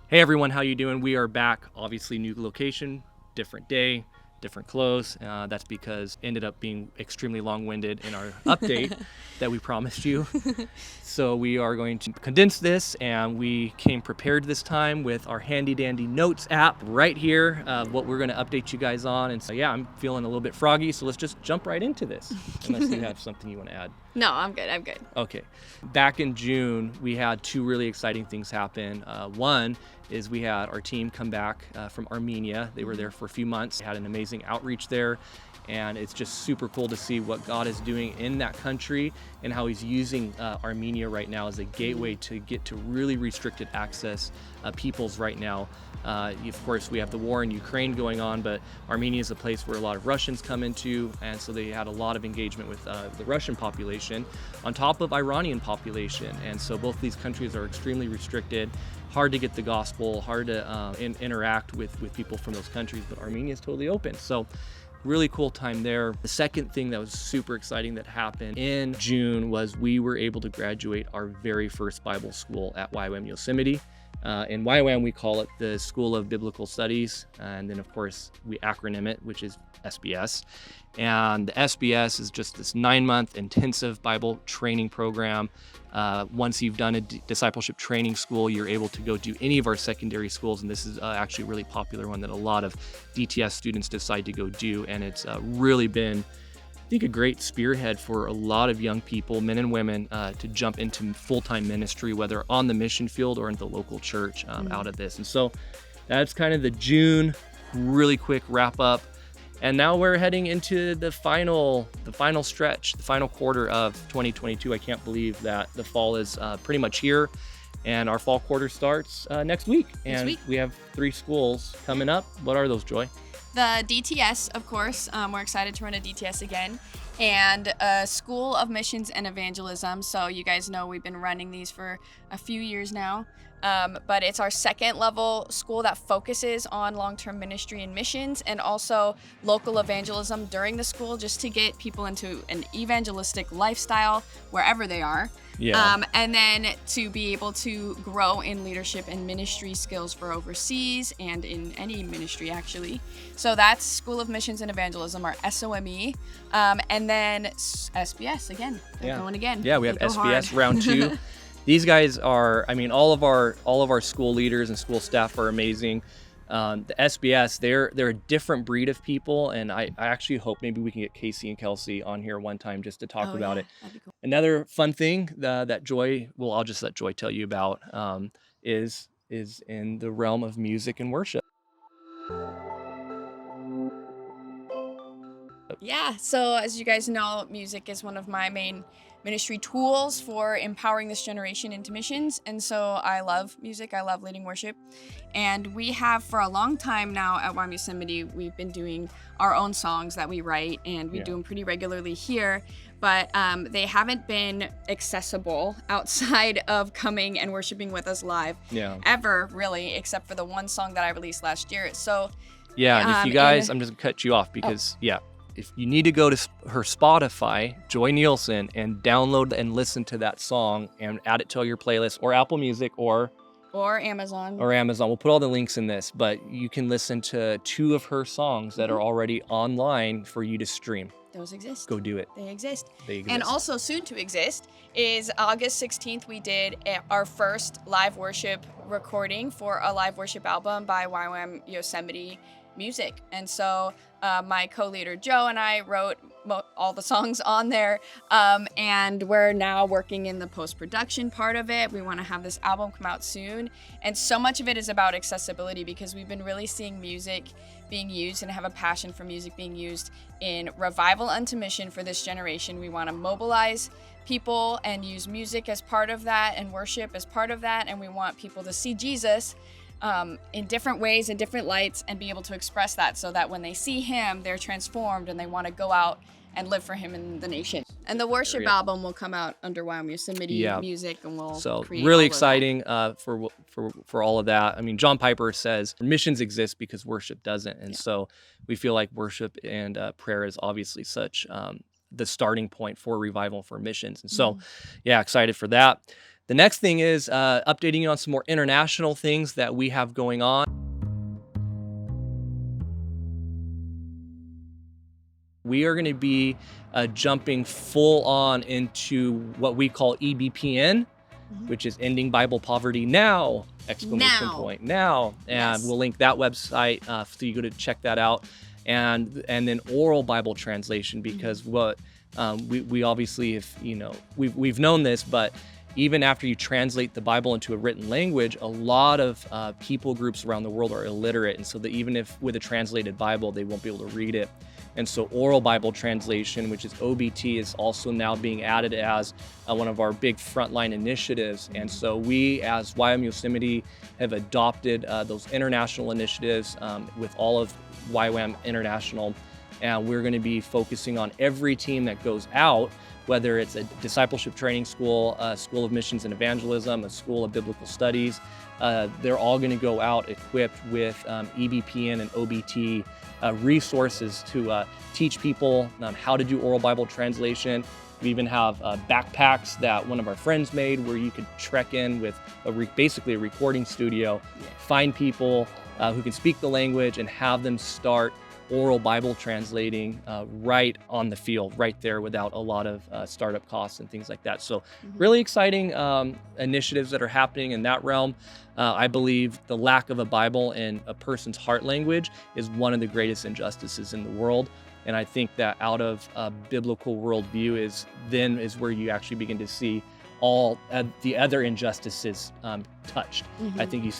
Hey everyone, how you doing? We are back. Obviously, new location, different day, different clothes. That's because ended up being extremely long-winded in our update that we promised you. So we are going to condense this, and we came prepared this time with our handy dandy notes app right here, what we're going to update you guys on. And so yeah, I'm feeling a little bit froggy, so let's just jump right into this, unless you have something you want to add. No, I'm good. Okay. Back in June, we had two really exciting things happen. One is we had our team come back from Armenia. They were there for a few months. They had an amazing outreach there. And it's just super cool to see what God is doing in that country and how he's using Armenia right now as a gateway to get to really restricted access peoples right now. Of course, we have the war in Ukraine going on, but Armenia is a place where a lot of Russians come into, and so they had a lot of engagement with the Russian population on top of Iranian population. And so both these countries are extremely restricted, hard to get the gospel, hard to interact with people from those countries, but Armenia is totally open. So really cool time there. The second thing that was super exciting that happened in June was we were able to graduate our very first Bible school at YWAM Yosemite. In YWAM, we call it the School of Biblical Studies. And then, of course, we acronym it, which is SBS. And the SBS is just this 9-month intensive Bible training program. Once you've done a discipleship training school, you're able to go do any of our secondary schools. And this is actually a really popular one that a lot of DTS students decide to go do. And it's really been, I think, a great spearhead for a lot of young people, men and women, to jump into full-time ministry, whether on the mission field or in the local church out of this. And so that's kind of the June really quick wrap up. And now we're heading into the final stretch, the final quarter of 2022. I can't believe that the fall is pretty much here, and our fall quarter starts next week. And we have 3 schools coming up. What are those, Joy? The DTS, of course. We're excited to run a DTS again. And a School of Missions and Evangelism. So you guys know we've been running these for a few years now. But it's our second level school that focuses on long-term ministry and missions, and also local evangelism during the school, just to get people into an evangelistic lifestyle wherever they are. Yeah. And then to be able to grow in leadership and ministry skills for overseas and in any ministry, actually. So that's School of Missions and Evangelism, or SOME. And then SBS again. They're going again. Yeah, we have SBS round 2. These guys are, I mean, all of our school leaders and school staff are amazing. The SBS, they're a different breed of people, and I actually hope maybe we can get Casey and Kelsey on here one time just to talk about it. That'd be cool. Another fun thing that Joy, well, I'll just let Joy tell you about, is in the realm of music and worship. Yeah, so as you guys know, music is one of my main ministry tools for empowering this generation into missions. And so I love music, I love leading worship. And we have for a long time now at YWAM Yosemite, we've been doing our own songs that we write, and we do them pretty regularly here. But they haven't been accessible outside of coming and worshiping with us live ever, really, except for the one song that I released last year. So yeah, and if you guys, I'm just gonna cut you off because if you need to go to her Spotify, Joy Nielsen, and download and listen to that song and add it to your playlist, or Apple Music, or Amazon. We'll put all the links in this, but you can listen to 2 of her songs that are already online for you to stream. Those exist. Go do it. They exist. They exist. And also soon to exist is August 16th, we did our first live worship recording for a live worship album by YWAM Yosemite Music. And so my co-leader Joe and I wrote all the songs on there, and we're now working in the post-production part of it. We want to have this album come out soon, and so much of it is about accessibility, because we've been really seeing music being used and have a passion for music being used in revival unto mission for this generation. We want to mobilize people and use music as part of that, and worship as part of that, and we want people to see Jesus in different ways, in different lights, and be able to express that, so that when they see him, they're transformed and they want to go out and live for him in the nation. And the worship album will come out under YWAM Yosemite Music, and we'll create really exciting for all of that. I mean, John Piper says missions exist because worship doesn't, and so we feel like worship and prayer is obviously such the starting point for revival, for missions, and so excited for that. The next thing is updating you on some more international things that we have going on. We are going to be jumping full on into what we call EBPN, which is Ending Bible Poverty Now! Exclamation point now. And we'll link that website so you go to check that out. And then oral Bible translation, because what we obviously, if we've known this, but even after you translate the Bible into a written language, a lot of people groups around the world are illiterate, and so that even if with a translated Bible, they won't be able to read it. And so oral Bible translation, which is OBT, is also now being added as one of our big frontline initiatives. And so we, as YWAM Yosemite, have adopted those international initiatives with all of YWAM International. And we're going to be focusing on every team that goes out, whether it's a discipleship training school, a school of missions and evangelism, a school of biblical studies. They're all going to go out equipped with EBPN and OBT resources to teach people how to do oral Bible translation. We even have backpacks that one of our friends made where you could trek in with basically a recording studio, find people who can speak the language and have them start oral Bible translating right on the field, right there, without a lot of startup costs and things like that. So really exciting initiatives that are happening in that realm. I believe the lack of a Bible in a person's heart language is one of the greatest injustices in the world. And I think that out of a biblical worldview is where you actually begin to see all the other injustices touched. I think you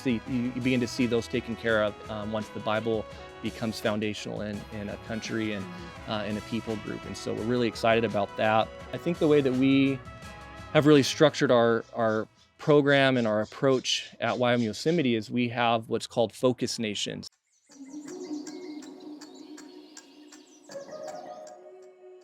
begin to see those taken care of once the Bible becomes foundational in a country and in a people group. And so we're really excited about that. I think the way that we have really structured our program and our approach at YWAM Yosemite is we have what's called focus nations.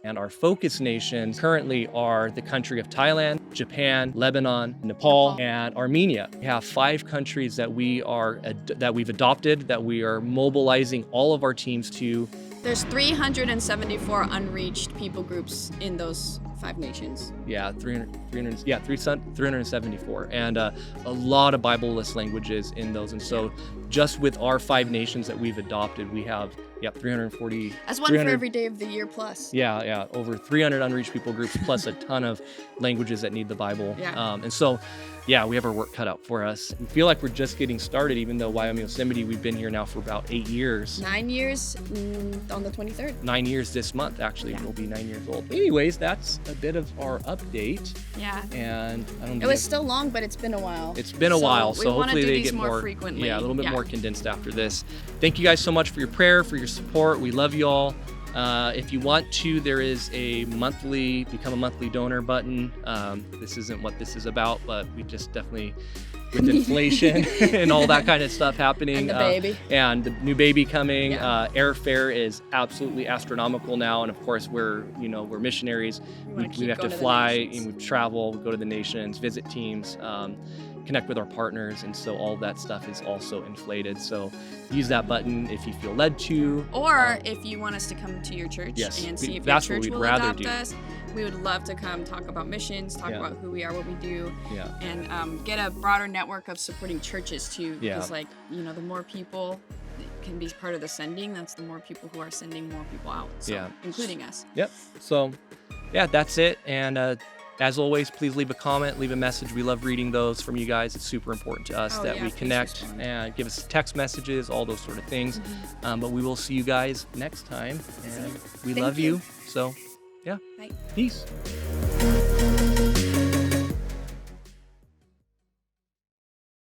And our focus nations currently are the country of Thailand, Japan, Lebanon, Nepal, and Armenia. We have 5 countries that we've adopted, that we are mobilizing all of our teams to. There's 374 unreached people groups in those 5 nations. Yeah, 374, and a lot of Bible-less languages in those. And so just with our 5 nations that we've adopted, we have 340. That's one for every day of the year plus. Yeah, over 300 unreached people groups plus a ton of languages that need the Bible. And so, we have our work cut out for us. We feel like we're just getting started, even though YWAM Yosemite, we've been here now for about 8 years. 9 years on the 23rd. 9 years this month, actually. We'll be 9 years old. Anyways, that's a bit of our update. Yeah. And I don't know. It was still long, but it's been a while. It's been a while, so hopefully they get more frequently. Yeah, a little bit more condensed after this. Thank you guys so much for your prayer, for your support. We love you all. If you want to, there is a become a monthly donor button. This isn't what this is about, but we just definitely, with inflation and all that kind of stuff happening, and the new baby coming, airfare is absolutely astronomical now. And of course, we're missionaries. We have to fly and we travel, go to the nations, visit teams, connect with our partners, and so all that stuff is also inflated. So use that button if you feel led to, or if you want us to come to your church and see if your church will adopt us. We would love to come talk about missions, talk about who we are, what we do, and get a broader network of supporting churches too. Because the more people can be part of the sending, that's the more people who are sending more people out. So, including us. So that's it. And as always, please leave a comment, leave a message. We love reading those from you guys. It's super important to us that we connect and give us text messages, all those sort of things. But we will see you guys next time. And we love you. So, Bye. Peace.